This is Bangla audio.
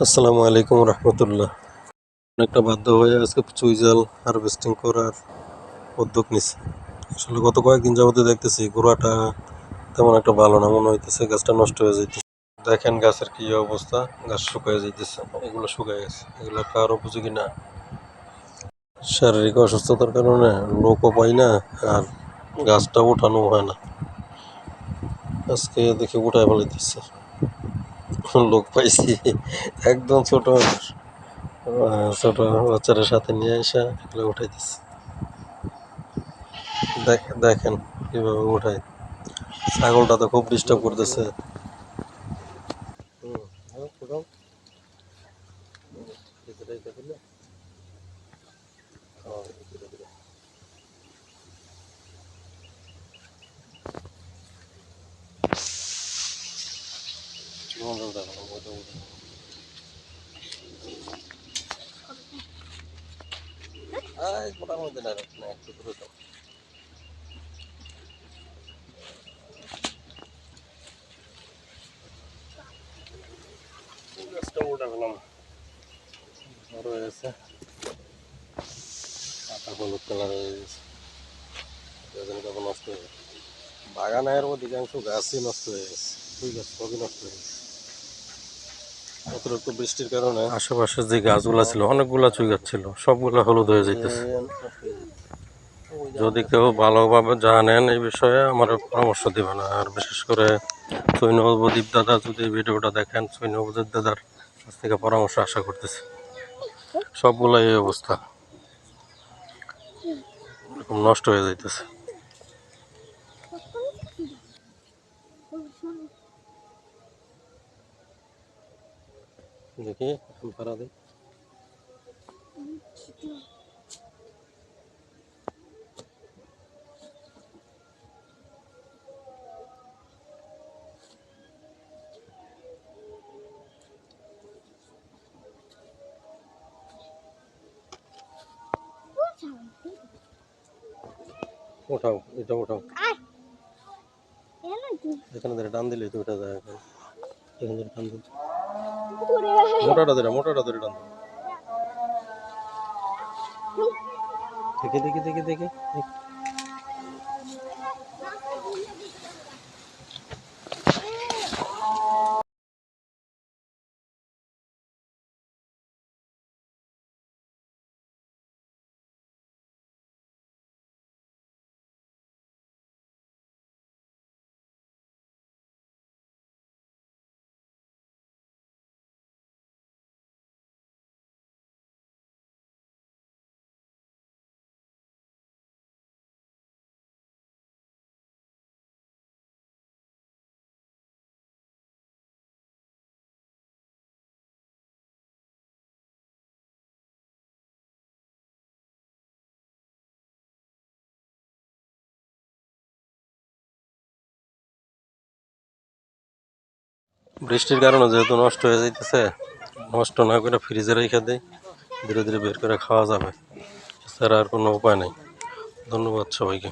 আসসালামু আলাইকুম রহমতুল্লাহ। অনেকটা বাধ্য হয়ে আজকে চুইঝাল হারভেস্টিং করার উদ্যোগ নিছি। আসলে গত কয়েকদিন যাবতে দেখতেছি গোড়াটা তেমন একটা ভালো না, মনে হইতেছে গাছটা নষ্ট হয়ে যাইতেছে। দেখেন গাছের কি অবস্থা, গাছ শুকায় যাইতেছে, এগুলো শুকায় গেছে, এগুলো কার উপযোগী না। শারীরিক অসুস্থতার কারণে লোকও পাই না, আর গাছটা উঠানো হয় না। আজকে দেখি উঠায় ফেলাইতেছে, লোক পাইছি একদম ছোট ছোট বাচ্চাদের সাথে নিয়ে এসে এগুলো উঠাইতেছে। দেখেন কিভাবে উঠায়। ছাগলটা তো খুব ডিস্টার্ব করতেছে। মোটামুটি ডাইরেক্ট না, একটু দূরে যাও। গাছটা উঠে গেলাম, বড় হয়ে গেছে, পাতা হলুদ কালার হয়ে গেছে, তখন নষ্ট হয়ে গেছে। বাগানের অধিকাংশ গাছই নষ্ট হয়ে গেছে, দুই গাছ সবই নষ্ট হয়ে গেছে। অতিরিক্ত বৃষ্টির কারণে আশেপাশে যে গাছগুলা ছিল, অনেকগুলা চুই গাছ ছিল, সবগুলা হলুদ হয়ে যাইতেছে। যদি কেউ ভালোভাবে জানেন এই বিষয়ে আমার পরামর্শ দিবেন। আর বিশেষ করে সৈন্যবদীপ দাদা যদি এই ভিডিওটা দেখেন, সৈন্যবদীপ দাদার কাছ থেকে পরামর্শ আশা করতেছি। সবগুলো এই অবস্থা, এরকম নষ্ট হয়ে যাইতেছে। দেখি পারা দিই। উঠাও, এটা উঠাও, এখানে ধরে টান দিলে তো উঠা যায়। এখন এখানে ধরে টান দিলে মোটাটা ধরে টান দিলে। দেখি দেখি দেখি দেখি বৃষ্টির কারণে যেহেতু নষ্ট হয়ে যাইতেছে, নষ্ট না করে ফ্রিজে রেখে দেয়, ধীরে ধীরে বের করে খাওয়া যাবে, এছাড়া আর কোনো উপায় নেই। ধন্যবাদ সবাইকে।